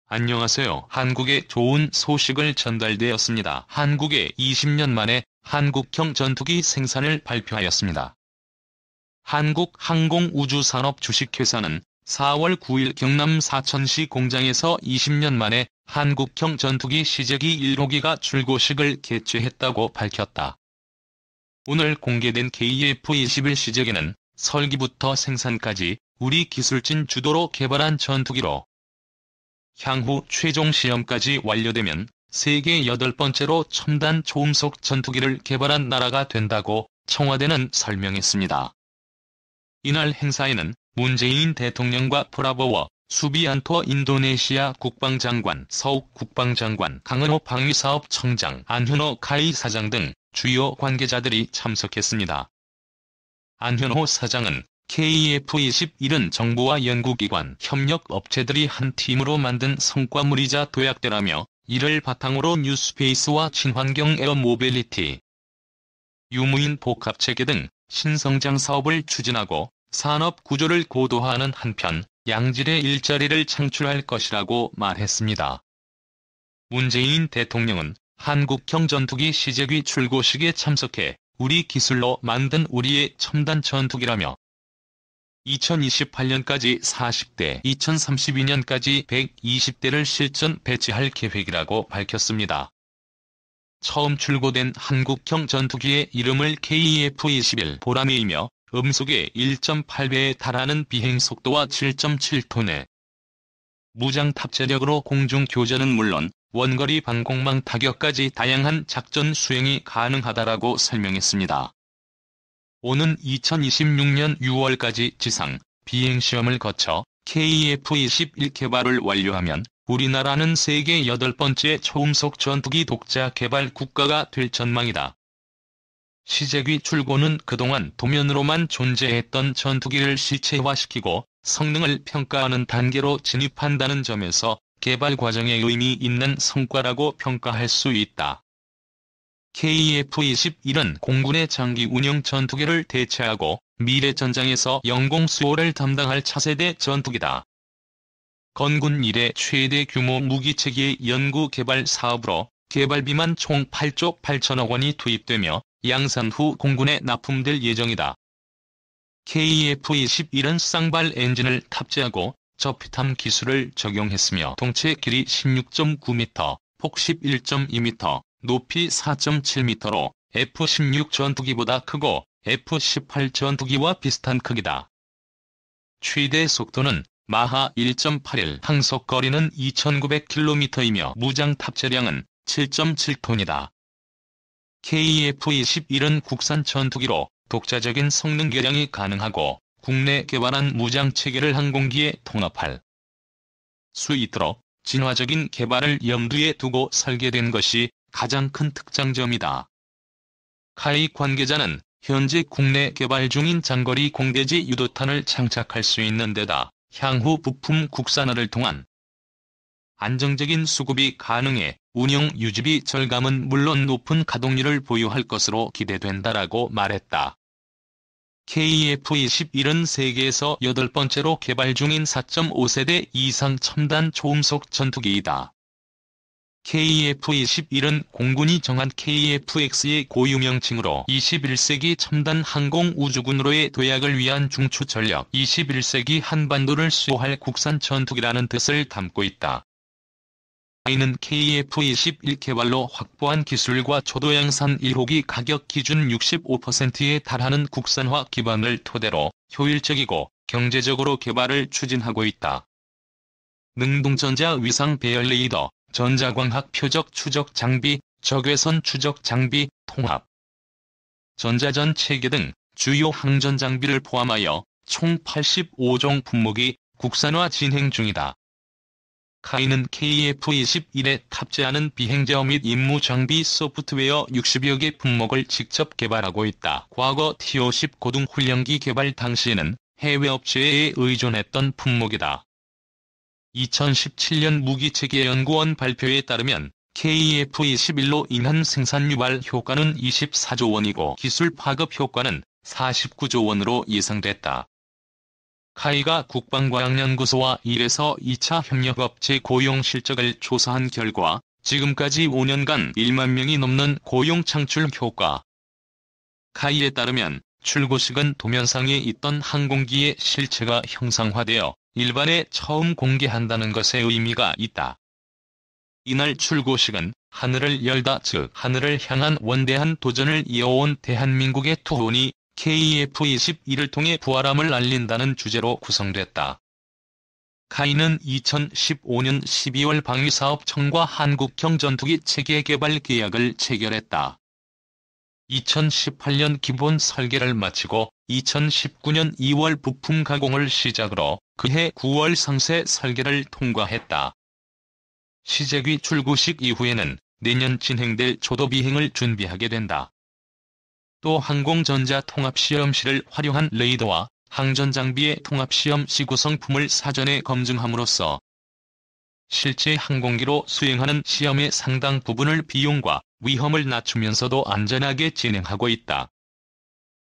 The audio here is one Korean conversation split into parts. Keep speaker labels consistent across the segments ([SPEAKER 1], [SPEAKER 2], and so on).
[SPEAKER 1] 안녕하세요. 한국에 좋은 소식을 전달되었습니다. 한국에 20년 만에 한국형 전투기 생산을 발표하였습니다. 한국항공우주산업 주식회사는 4월 9일 경남 사천시 공장에서 20년 만에 한국형 전투기 시제기 1호기가 출고식을 개최했다고 밝혔다. 오늘 공개된 KF-21 시제기는 설계부터 생산까지 우리 기술진 주도로 개발한 전투기로 향후 최종 시험까지 완료되면 세계 8번째로 첨단 초음속 전투기를 개발한 나라가 된다고 청와대는 설명했습니다. 이날 행사에는 문재인 대통령과 프라보워 수비안토 인도네시아 국방장관, 서욱 국방장관, 강은호 방위사업청장, 안현호 카이 사장 등 주요 관계자들이 참석했습니다. 안현호 사장은 KF-21은 정부와 연구기관, 협력업체들이 한 팀으로 만든 성과물이자 도약대라며 이를 바탕으로 뉴스페이스와 친환경 에어모빌리티, 유무인 복합체계 등 신성장 사업을 추진하고 산업 구조를 고도화하는 한편 양질의 일자리를 창출할 것이라고 말했습니다. 문재인 대통령은 한국형 전투기 시제기 출고식에 참석해 우리 기술로 만든 우리의 첨단 전투기라며 2028년까지 40대, 2032년까지 120대를 실전 배치할 계획이라고 밝혔습니다. 처음 출고된 한국형 전투기의 이름을 KF-21 보람이이며 음속의 1.8배에 달하는 비행속도와 7.7톤의 무장 탑재력으로 공중 교전은 물론 원거리 방공망 타격까지 다양한 작전 수행이 가능하다라고 설명했습니다. 오는 2026년 6월까지 지상, 비행시험을 거쳐 KF-21 개발을 완료하면 우리나라는 세계 8번째 초음속 전투기 독자 개발 국가가 될 전망이다. 시제기 출고는 그동안 도면으로만 존재했던 전투기를 실체화시키고 성능을 평가하는 단계로 진입한다는 점에서 개발 과정에 의미 있는 성과라고 평가할 수 있다. KF-21은 공군의 장기 운영 전투기를 대체하고 미래 전장에서 영공 수호를 담당할 차세대 전투기다. 건군 이래 최대 규모 무기체계의 연구 개발 사업으로 개발비만 총 8조 8천억 원이 투입되며 양산 후 공군에 납품될 예정이다. KF-21은 쌍발 엔진을 탑재하고 저피탐 기술을 적용했으며 동체 길이 16.9m, 폭 11.2m, 높이 4.7m로 F-16 전투기보다 크고 F-18 전투기와 비슷한 크기다. 최대 속도는 마하 1.81, 항속 거리는 2,900km이며 무장 탑재량은 7.7톤이다. KF-21은 국산 전투기로 독자적인 성능 개량이 가능하고 국내 개발한 무장 체계를 항공기에 통합할 수 있도록 진화적인 개발을 염두에 두고 설계된 것이 가장 큰 특장점이다. 카이 관계자는 현재 국내 개발 중인 장거리 공대지 유도탄을 장착할 수 있는 데다 향후 부품 국산화를 통한 안정적인 수급이 가능해 운영 유지비 절감은 물론 높은 가동률을 보유할 것으로 기대된다라고 말했다. KF-21은 세계에서 8번째로 개발 중인 4.5세대 이상 첨단 초음속 전투기이다. KF-21은 공군이 정한 KF-X의 고유명칭으로 21세기 첨단 항공우주군으로의 도약을 위한 중추 전력 21세기 한반도를 수호할 국산 전투기라는 뜻을 담고 있다. 이는 KF-21 개발로 확보한 기술과 초도양산 1호기 가격 기준 65%에 달하는 국산화 기반을 토대로 효율적이고 경제적으로 개발을 추진하고 있다. 능동전자 위상 배열 레이더, 전자광학 표적 추적 장비, 적외선 추적 장비, 통합, 전자전 체계 등 주요 항전 장비를 포함하여 총 85종 품목이 국산화 진행 중이다. 카이는 KF-21에 탑재하는 비행제어 및 임무 장비 소프트웨어 60여 개 품목을 직접 개발하고 있다. 과거 T-50 고등 훈련기 개발 당시에는 해외 업체에 의존했던 품목이다. 2017년 무기체계연구원 발표에 따르면 KF-21로 인한 생산 유발 효과는 24조 원이고 기술 파급 효과는 49조 원으로 예상됐다. 카이가 국방과학연구소와 1에서 2차 협력업체 고용 실적을 조사한 결과 지금까지 5년간 1만 명이 넘는 고용 창출 효과. 카이에 따르면 출고식은 도면상에 있던 항공기의 실체가 형상화되어 일반에 처음 공개한다는 것에 의미가 있다. 이날 출고식은 하늘을 열다, 즉 하늘을 향한 원대한 도전을 이어온 대한민국의 투혼이 KF-21을 통해 부활함을 알린다는 주제로 구성됐다. 카이는 2015년 12월 방위사업청과 한국형 전투기 체계 개발 계약을 체결했다. 2018년 기본 설계를 마치고 2019년 2월 부품 가공을 시작으로 그해 9월 상세 설계를 통과했다. 시제기 출고식 이후에는 내년 진행될 조도 비행을 준비하게 된다. 또 항공전자 통합시험실을 활용한 레이더와 항전장비의 통합시험시 구성품을 사전에 검증함으로써 실제 항공기로 수행하는 시험의 상당 부분을 비용과 위험을 낮추면서도 안전하게 진행하고 있다.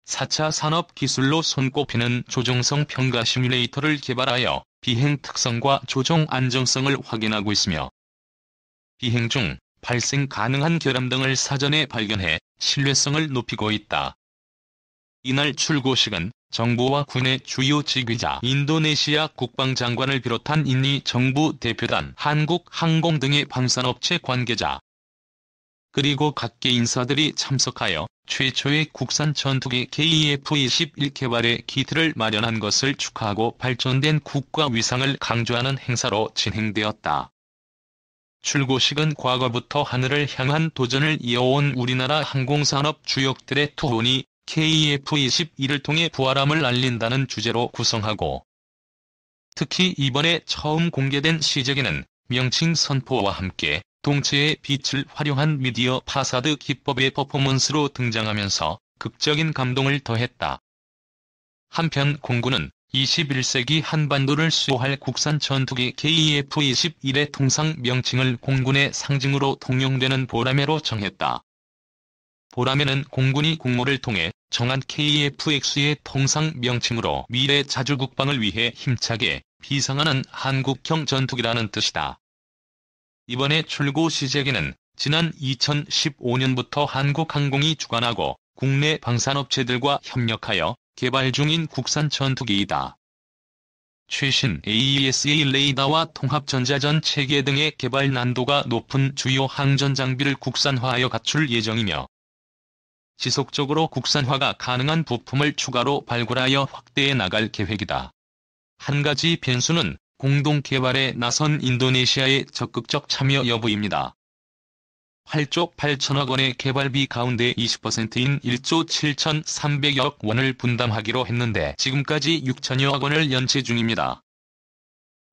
[SPEAKER 1] 4차 산업기술로 손꼽히는 조종성 평가 시뮬레이터를 개발하여 비행 특성과 조종 안정성을 확인하고 있으며 비행 중 발생 가능한 결함 등을 사전에 발견해 신뢰성을 높이고 있다. 이날 출고식은 정부와 군의 주요 직위자 인도네시아 국방장관을 비롯한 인도 정부 대표단, 한국항공 등의 방산업체 관계자 그리고 각계 인사들이 참석하여 최초의 국산 전투기 KF-21 개발의 기틀을 마련한 것을 축하하고 발전된 국가 위상을 강조하는 행사로 진행되었다. 출고식은 과거부터 하늘을 향한 도전을 이어온 우리나라 항공산업 주역들의 투혼이 KF-21을 통해 부활함을 알린다는 주제로 구성하고 특히 이번에 처음 공개된 시제기는 명칭 선포와 함께 동체의 빛을 활용한 미디어 파사드 기법의 퍼포먼스로 등장하면서 극적인 감동을 더했다. 한편 공군은 21세기 한반도를 수호할 국산 전투기 KF-21의 통상 명칭을 공군의 상징으로 통용되는 보라매로 정했다. 보라매는 공군이 공모를 통해 정한 KF-X의 통상 명칭으로 미래 자주국방을 위해 힘차게 비상하는 한국형 전투기라는 뜻이다. 이번에 출고 시제기는 지난 2015년부터 한국항공이 주관하고 국내 방산업체들과 협력하여 개발 중인 국산 전투기이다. 최신 AESA 레이더와 통합전자전 체계 등의 개발 난도가 높은 주요 항전 장비를 국산화하여 갖출 예정이며 지속적으로 국산화가 가능한 부품을 추가로 발굴하여 확대해 나갈 계획이다. 한 가지 변수는 공동 개발에 나선 인도네시아의 적극적 참여 여부입니다. 8조 8천억 원의 개발비 가운데 20%인 1조 7,300억 원을 분담하기로 했는데 지금까지 6천여억 원을 연체 중입니다.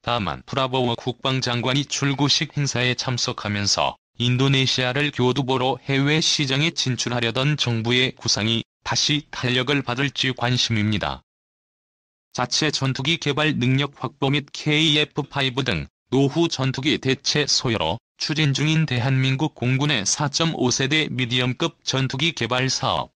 [SPEAKER 1] 다만 프라보워 국방장관이 출고식 행사에 참석하면서 인도네시아를 교두보로 해외 시장에 진출하려던 정부의 구상이 다시 탄력을 받을지 관심입니다. 자체 전투기 개발 능력 확보 및 KF-5 등 노후 전투기 대체 소요로 추진 중인 대한민국 공군의 4.5세대 미디엄급 전투기 개발 사업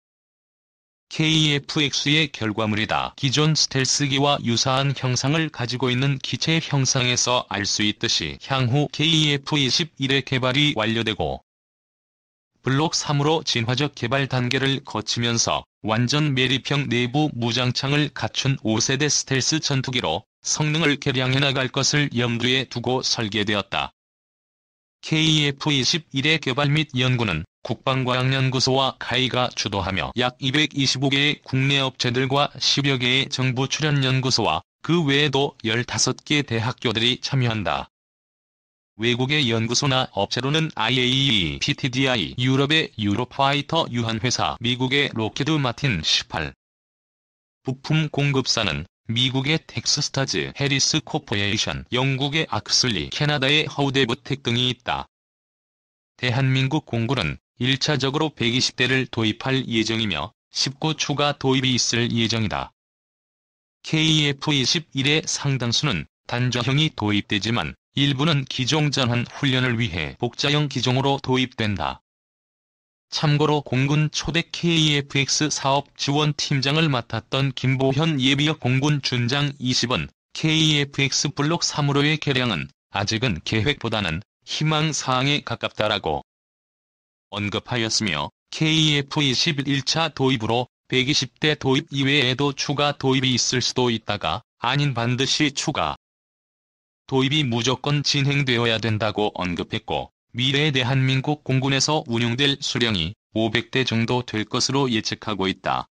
[SPEAKER 1] KF-X의 결과물이다. 기존 스텔스기와 유사한 형상을 가지고 있는 기체 형상에서 알 수 있듯이 향후 KF-21의 개발이 완료되고 블록 3으로 진화적 개발 단계를 거치면서 완전 매립형 내부 무장창을 갖춘 5세대 스텔스 전투기로 성능을 개량해 나갈 것을 염두에 두고 설계되었다. KF-21의 개발 및 연구는 국방과학연구소와 카이가 주도하며 약 225개의 국내 업체들과 10여 개의 정부 출연 연구소와 그 외에도 15개 대학교들이 참여한다. 외국의 연구소나 업체로는 IAEA, PTDI, 유럽의 유로파이터 유한회사, 미국의 록히드 마틴 18. 부품 공급사는 미국의 텍스스타즈, 해리스 코퍼레이션, 영국의 악슬리, 캐나다의 하우데브텍 등이 있다. 대한민국 공군은 1차적으로 120대를 도입할 예정이며 19 추가 도입이 있을 예정이다. KF-21의 상당수는 단전형이 도입되지만 일부는 기종 전환 훈련을 위해 복자형 기종으로 도입된다. 참고로 공군 초대 KF-X 사업 지원 팀장을 맡았던 김보현 예비역 공군 준장 20은 KF-X 블록 3호로의 개량은 아직은 계획보다는 희망사항에 가깝다라고 언급하였으며 KF-21 1차 도입으로 120대 도입 이외에도 추가 도입이 있을 수도 있다가 아닌 반드시 추가 도입이 무조건 진행되어야 된다고 언급했고 미래 대한민국 공군에서 운용될 수령이 500대 정도 될 것으로 예측하고 있다.